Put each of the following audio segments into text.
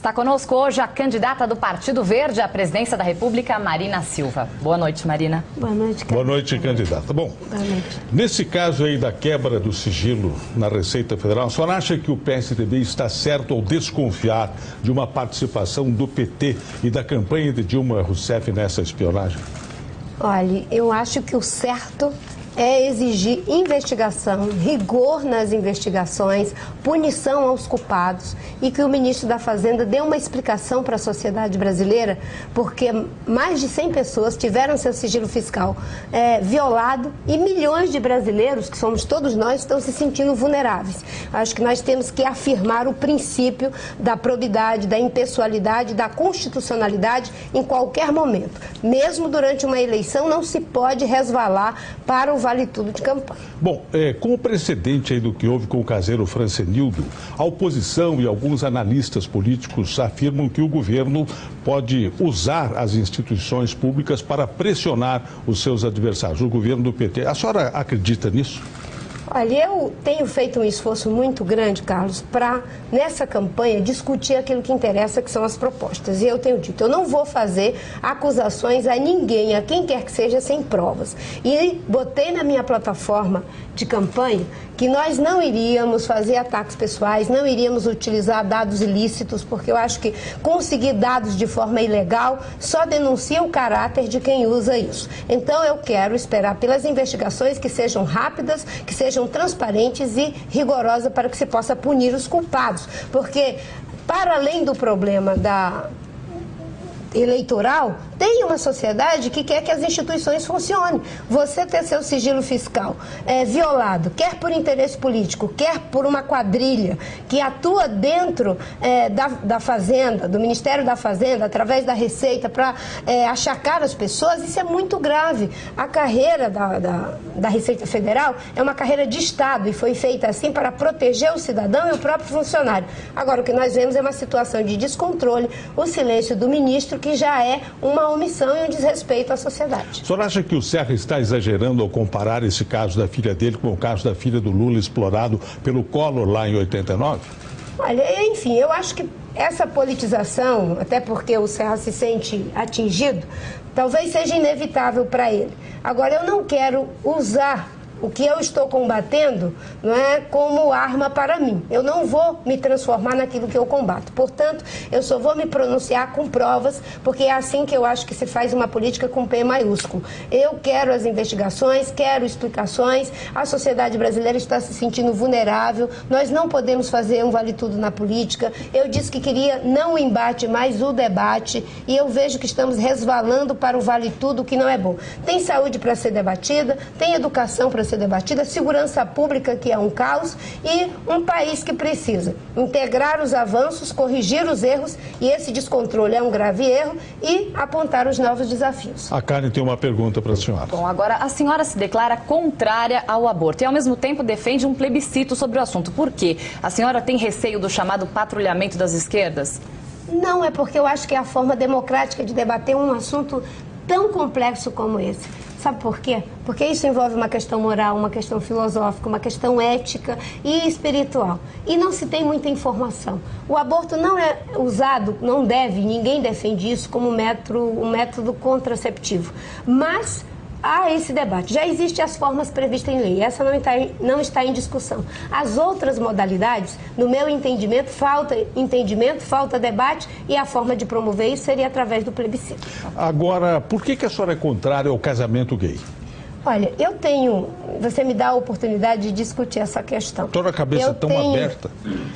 Está conosco hoje a candidata do Partido Verde à presidência da República, Marina Silva. Boa noite, Marina. Boa noite, Boa noite, candidata. Bom, boa noite. Nesse caso aí da quebra do sigilo na Receita Federal, a senhora acha que o PSDB está certo ao desconfiar de uma participação do PT e da campanha de Dilma Rousseff nessa espionagem? Olha, eu acho que o certo é exigir investigação, rigor nas investigações, punição aos culpados e que o ministro da Fazenda dê uma explicação para a sociedade brasileira, porque mais de 100 pessoas tiveram seu sigilo fiscal violado e milhões de brasileiros, que somos todos nós, estão se sentindo vulneráveis. Acho que nós temos que afirmar o princípio da probidade, da impessoalidade, da constitucionalidade em qualquer momento. Mesmo durante uma eleição, não se pode resvalar para o vale tudo de campanha. Bom, com o precedente aí do que houve com o caseiro Francenildo, a oposição e alguns analistas políticos afirmam que o governo pode usar as instituições públicas para pressionar os seus adversários, o governo do PT. A senhora acredita nisso? Olha, eu tenho feito um esforço muito grande, Carlos, para, nessa campanha, discutir aquilo que interessa, que são as propostas. E eu tenho dito, eu não vou fazer acusações a ninguém, a quem quer que seja, sem provas. E botei na minha plataforma de campanha que nós não iríamos fazer ataques pessoais, não iríamos utilizar dados ilícitos, porque eu acho que conseguir dados de forma ilegal só denuncia o caráter de quem usa isso. Então eu quero esperar pelas investigações que sejam rápidas, que sejam transparentes e rigorosas para que se possa punir os culpados. Porque, para além do problema eleitoral, tem uma sociedade que quer que as instituições funcionem. Você ter seu sigilo fiscal violado, quer por interesse político, quer por uma quadrilha que atua dentro da Fazenda, do Ministério da Fazenda, através da Receita, para achacar as pessoas, isso é muito grave. A carreira da Receita Federal é uma carreira de Estado e foi feita assim para proteger o cidadão e o próprio funcionário. Agora, o que nós vemos é uma situação de descontrole, o silêncio do ministro, que já é uma omissão e um desrespeito à sociedade. O senhor acha que o Serra está exagerando ao comparar esse caso da filha dele com o caso da filha do Lula explorado pelo Collor lá em 89? Olha, enfim, eu acho que essa politização, até porque o Serra se sente atingido, talvez seja inevitável para ele. Agora, eu não quero usar o que eu estou combatendo, não é, como arma para mim. Eu não vou me transformar naquilo que eu combato. Portanto, eu só vou me pronunciar com provas, porque é assim que eu acho que se faz uma política com P maiúsculo. Eu quero as investigações, quero explicações. A sociedade brasileira está se sentindo vulnerável. Nós não podemos fazer um vale-tudo na política. Eu disse que queria não o embate, mas o debate. E eu vejo que estamos resvalando para o vale-tudo, que não é bom. Tem saúde para ser debatida, tem educação para ser debatida, segurança pública, que é um caos, e um país que precisa integrar os avanços, corrigir os erros, e esse descontrole é um grave erro, e apontar os novos desafios. A Karen tem uma pergunta para a senhora. Bom, agora a senhora se declara contrária ao aborto e ao mesmo tempo defende um plebiscito sobre o assunto. Por quê? A senhora tem receio do chamado patrulhamento das esquerdas? Não, é porque eu acho que é a forma democrática de debater um assunto tão complexo como esse. Sabe por quê? Porque isso envolve uma questão moral, uma questão filosófica, uma questão ética e espiritual. E não se tem muita informação. O aborto não é usado, não deve, ninguém defende isso como um método contraceptivo. Mas há esse debate. Já existem as formas previstas em lei. Essa não está em discussão. As outras modalidades, no meu entendimento, falta debate, e a forma de promover isso seria através do plebiscito. Agora, por que a senhora é contrária ao casamento gay? Olha, você me dá a oportunidade de discutir essa questão. Toda a cabeça aberta.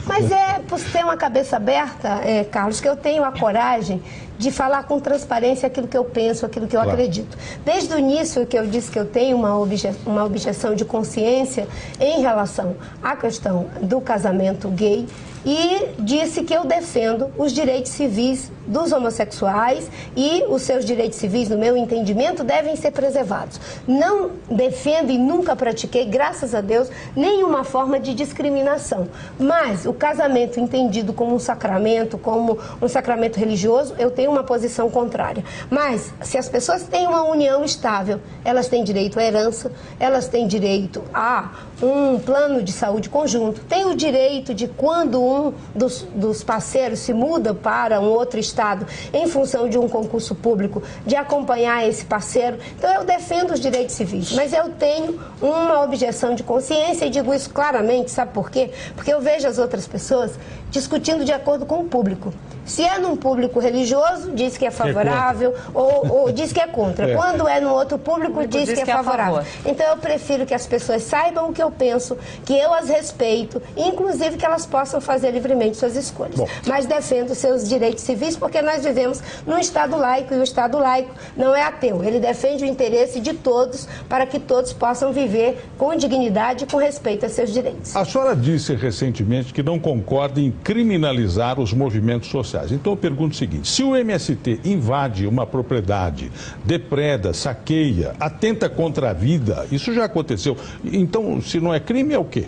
Mas é por ter uma cabeça aberta, Carlos, que eu tenho a coragem de falar com transparência aquilo que eu penso, aquilo que eu acredito. Desde o início que eu disse que eu tenho uma objeção de consciência em relação à questão do casamento gay, e disse que eu defendo os direitos civis dos homossexuais e os seus direitos civis, no meu entendimento, devem ser preservados. Não defendo e nunca pratiquei, graças a Deus, nenhuma forma de discriminação. Mas o casamento entendido como um sacramento religioso, eu tenho uma posição contrária. Mas, se as pessoas têm uma união estável, elas têm direito à herança, elas têm direito a um plano de saúde conjunto, têm o direito de, quando um dos parceiros se muda para um outro estado em função de um concurso público, de acompanhar esse parceiro. Então, eu defendo os direitos civis, mas eu tenho uma objeção de consciência e digo isso claramente, sabe por quê? Porque eu vejo as outras pessoas discutindo de acordo com o público. Se é num público religioso, diz que é favorável, ou diz que é contra. Quando é num outro público, diz que é favorável. Então, eu prefiro que as pessoas saibam o que eu penso, que eu as respeito, inclusive que elas possam fazer livremente suas escolhas. Bom. Mas defendo seus direitos civis, porque nós vivemos num Estado laico, e o Estado laico não é ateu. Ele defende o interesse de todos, para que todos possam viver com dignidade e com respeito a seus direitos. A senhora disse recentemente que não concorda em criminalizar os movimentos sociais. Então eu pergunto o seguinte: se o MST invade uma propriedade, depreda, saqueia, atenta contra a vida, isso já aconteceu. Então, se não é crime, é o quê?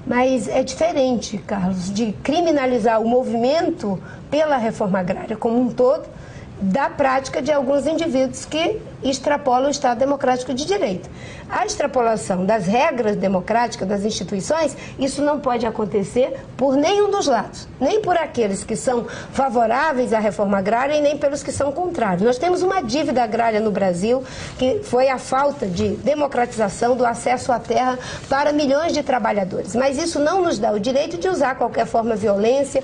Mas é diferente, Carlos, de criminalizar o movimento pela reforma agrária como um todo, da prática de alguns indivíduos que extrapolam o Estado democrático de direito. A extrapolação das regras democráticas das instituições, isso não pode acontecer por nenhum dos lados, nem por aqueles que são favoráveis à reforma agrária e nem pelos que são contrários. Nós temos uma dívida agrária no Brasil, que foi a falta de democratização do acesso à terra para milhões de trabalhadores. Mas isso não nos dá o direito de usar qualquer forma de violência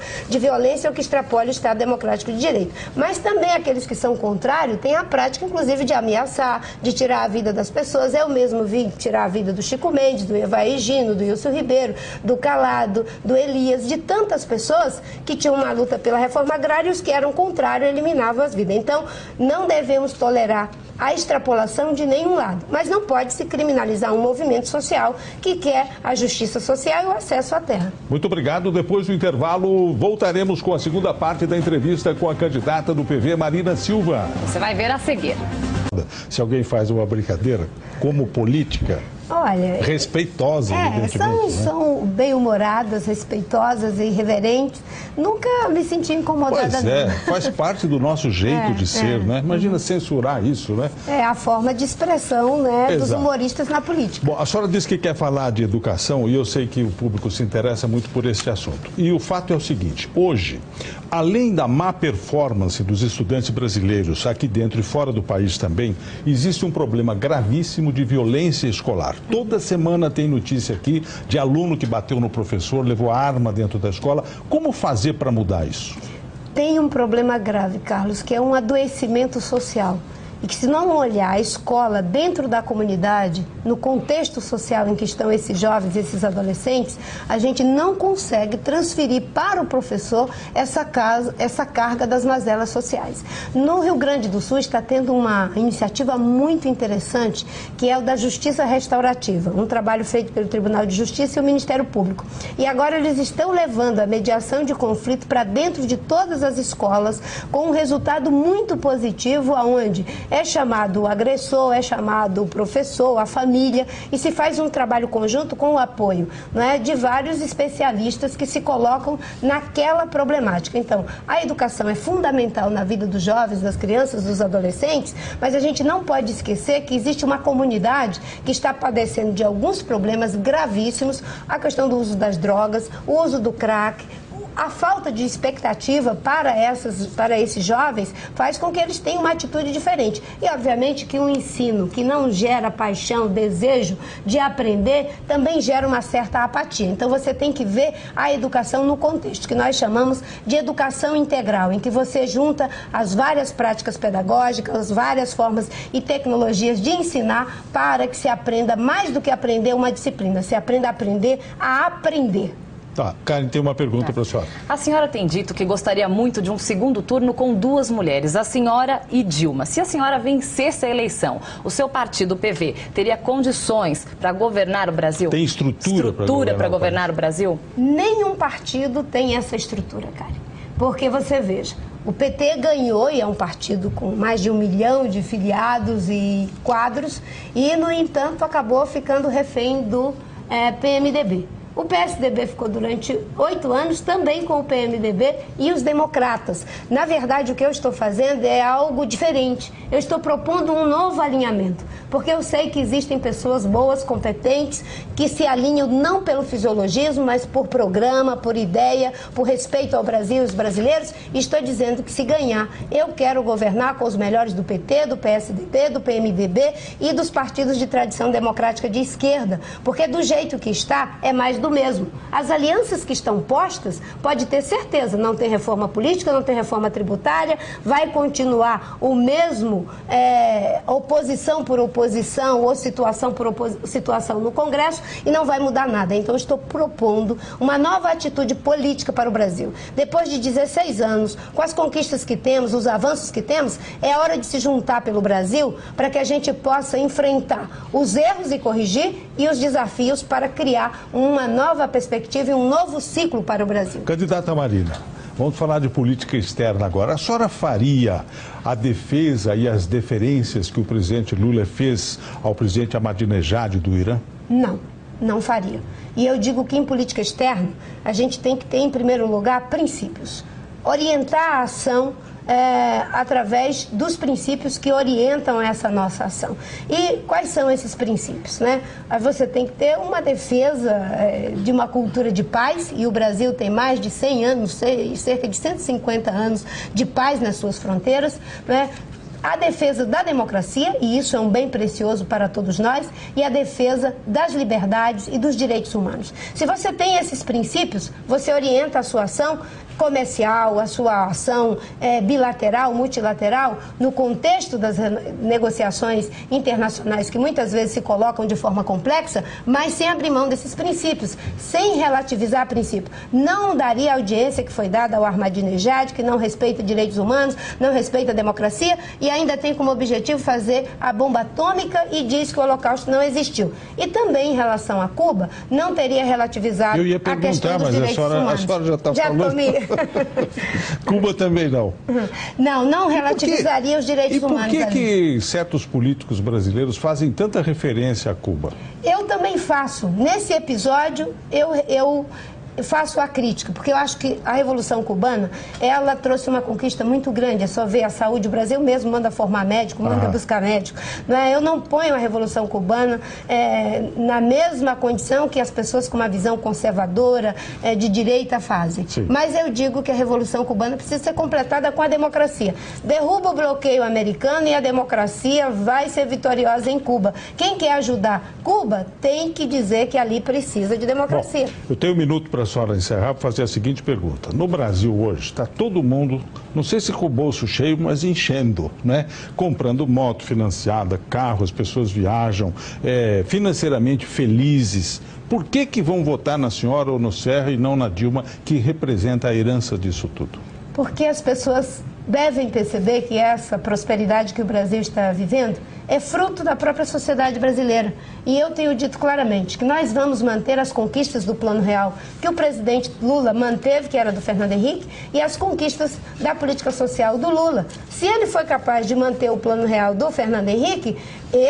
ou que extrapole o Estado democrático de direito. Mas também aqueles que são contrários têm a prática, inclusive, de ameaçar, de tirar a vida das pessoas. Eu mesmo vi tirar a vida do Chico Mendes, do Evaí Gino, do Ilso Ribeiro, do Calado, do Elias, de tantas pessoas que tinham uma luta pela reforma agrária e os que eram contrários eliminavam as vidas. Então, não devemos tolerar a extrapolação de nenhum lado, mas não pode se criminalizar um movimento social que quer a justiça social e o acesso à terra. Muito obrigado. Depois do intervalo, voltaremos com a segunda parte da entrevista com a candidata do PV, Marina Silva. Você vai ver a seguir. Se alguém faz uma brincadeira, como política, olha, respeitosa, evidentemente. São bem-humoradas, respeitosas e irreverentes. Nunca me senti incomodada. Pois é, faz parte do nosso jeito de ser, né? Imagina censurar isso, né? É a forma de expressão, né, dos humoristas na política. Bom, a senhora disse que quer falar de educação e eu sei que o público se interessa muito por esse assunto. E o fato é o seguinte: hoje, além da má performance dos estudantes brasileiros aqui dentro e fora do país também, existe um problema gravíssimo de violência escolar. Toda semana tem notícia aqui de aluno que bateu no professor, levou a arma dentro da escola. Como fazer para mudar isso? Tem um problema grave, Carlos, que é um adoecimento social. E que, se não olhar a escola dentro da comunidade, no contexto social em que estão esses jovens, esses adolescentes, a gente não consegue transferir para o professor essa carga das mazelas sociais. No Rio Grande do Sul está tendo uma iniciativa muito interessante, que é o da Justiça Restaurativa, um trabalho feito pelo Tribunal de Justiça e o Ministério Público. E agora eles estão levando a mediação de conflito para dentro de todas as escolas, com um resultado muito positivo, onde é chamado o agressor, é chamado o professor, a família, e se faz um trabalho conjunto com o apoio, não é, de vários especialistas que se colocam naquela problemática. Então, a educação é fundamental na vida dos jovens, das crianças, dos adolescentes, mas a gente não pode esquecer que existe uma comunidade que está padecendo de alguns problemas gravíssimos, a questão do uso das drogas, o uso do crack. A falta de expectativa para esses jovens faz com que eles tenham uma atitude diferente. E, obviamente, que um ensino que não gera paixão, desejo de aprender, também gera uma certa apatia. Então, você tem que ver a educação no contexto, que nós chamamos de educação integral, em que você junta as várias práticas pedagógicas, as várias formas e tecnologias de ensinar para que se aprenda mais do que aprender uma disciplina, se aprenda a aprender. Tá, Karen, tem uma pergunta para a senhora. A senhora tem dito que gostaria muito de um segundo turno com duas mulheres, a senhora e Dilma. Se a senhora vencesse a eleição, o seu partido, o PV, teria condições para governar o Brasil? Tem estrutura para governar o Brasil? Nenhum partido tem essa estrutura, Karen. Porque você veja, o PT ganhou, e é um partido com mais de 1 milhão de filiados e quadros, e, no entanto, acabou ficando refém do PMDB. O PSDB ficou durante 8 anos também com o PMDB e os democratas. Na verdade, o que eu estou fazendo é algo diferente. Eu estou propondo um novo alinhamento, porque eu sei que existem pessoas boas, competentes, que se alinham não pelo fisiologismo, mas por programa, por ideia, por respeito ao Brasil e os brasileiros. E estou dizendo que, se ganhar, eu quero governar com os melhores do PT, do PSDB, do PMDB e dos partidos de tradição democrática de esquerda, porque do jeito que está, é mais do mesmo. As alianças que estão postas, pode ter certeza, não tem reforma política, não tem reforma tributária, vai continuar o mesmo oposição por oposição ou situação por situação no Congresso e não vai mudar nada. Então, estou propondo uma nova atitude política para o Brasil. Depois de 16 anos, com as conquistas que temos, os avanços que temos, é hora de se juntar pelo Brasil para que a gente possa enfrentar os erros e corrigir e os desafios para criar uma nova perspectiva e um novo ciclo para o Brasil. Candidata Marina, vamos falar de política externa agora. A senhora faria a defesa e as deferências que o presidente Lula fez ao presidente Ahmadinejad do Irã? Não, não faria. E eu digo que em política externa a gente tem que ter, em primeiro lugar, princípios. Orientar a ação através dos princípios que orientam essa nossa ação. E quais são esses princípios, né? Você tem que ter uma defesa de uma cultura de paz, e o Brasil tem mais de 100 anos, cerca de 150 anos de paz nas suas fronteiras, né? A defesa da democracia, e isso é um bem precioso para todos nós, e a defesa das liberdades e dos direitos humanos. Se você tem esses princípios, você orienta a sua ação comercial, a sua ação bilateral, multilateral, no contexto das negociações internacionais que muitas vezes se colocam de forma complexa, mas sem abrir mão desses princípios, sem relativizar princípio. Não daria a audiência que foi dada ao Ahmadinejad, que não respeita direitos humanos, não respeita a democracia e ainda tem como objetivo fazer a bomba atômica e diz que o Holocausto não existiu. E também em relação a Cuba, não teria relativizado a questão dos direitos humanos. A senhora já está falando... Cuba também não. Não relativizaria os direitos humanos. E por que certos políticos brasileiros fazem tanta referência a Cuba? Eu também faço. Nesse episódio, eu faço a crítica, porque eu acho que a Revolução Cubana, ela trouxe uma conquista muito grande. É só ver a saúde. O Brasil mesmo manda formar médico, manda buscar médico. Eu não ponho a Revolução Cubana na mesma condição que as pessoas com uma visão conservadora, de direita, fazem. Sim. Mas eu digo que a Revolução Cubana precisa ser completada com a democracia. Derruba o bloqueio americano e a democracia vai ser vitoriosa em Cuba. Quem quer ajudar Cuba tem que dizer que ali precisa de democracia. Bom, eu tenho um minuto para a senhora encerrar, para fazer a seguinte pergunta. No Brasil hoje está todo mundo, não sei se com o bolso cheio, mas enchendo, né? Comprando moto financiada, carro, as pessoas viajam, financeiramente felizes. Por que vão votar na senhora ou no Serra e não na Dilma, que representa a herança disso tudo? Porque as pessoas devem perceber que essa prosperidade que o Brasil está vivendo é fruto da própria sociedade brasileira. E eu tenho dito claramente que nós vamos manter as conquistas do Plano Real que o presidente Lula manteve, que era do Fernando Henrique, e as conquistas da política social do Lula. Se ele foi capaz de manter o Plano Real do Fernando Henrique,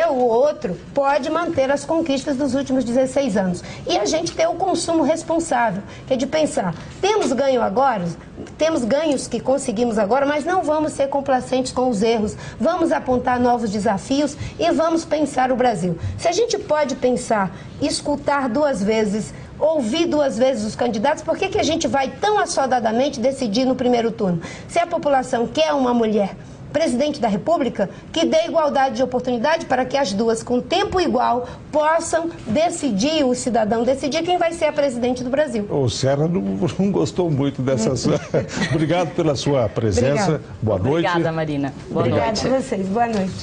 o outro, pode manter as conquistas dos últimos 16 anos. E a gente tem o consumo responsável, que é de pensar, temos ganho agora, temos ganhos que conseguimos agora, mas não vamos ser complacentes com os erros, vamos apontar novos desafios e vamos pensar o Brasil. Se a gente pode pensar, escutar 2 vezes, ouvir 2 vezes os candidatos, por que a gente vai tão assodadamente decidir no primeiro turno? Se a população quer uma mulher presidente da República, que dê igualdade de oportunidade para que as duas, com tempo igual, possam decidir, o cidadão decidir quem vai ser a presidente do Brasil. O Serra não gostou muito dessas... Obrigado pela sua presença. Obrigada. Boa noite. Obrigada, Marina. Boa Obrigada noite. a vocês. Boa noite.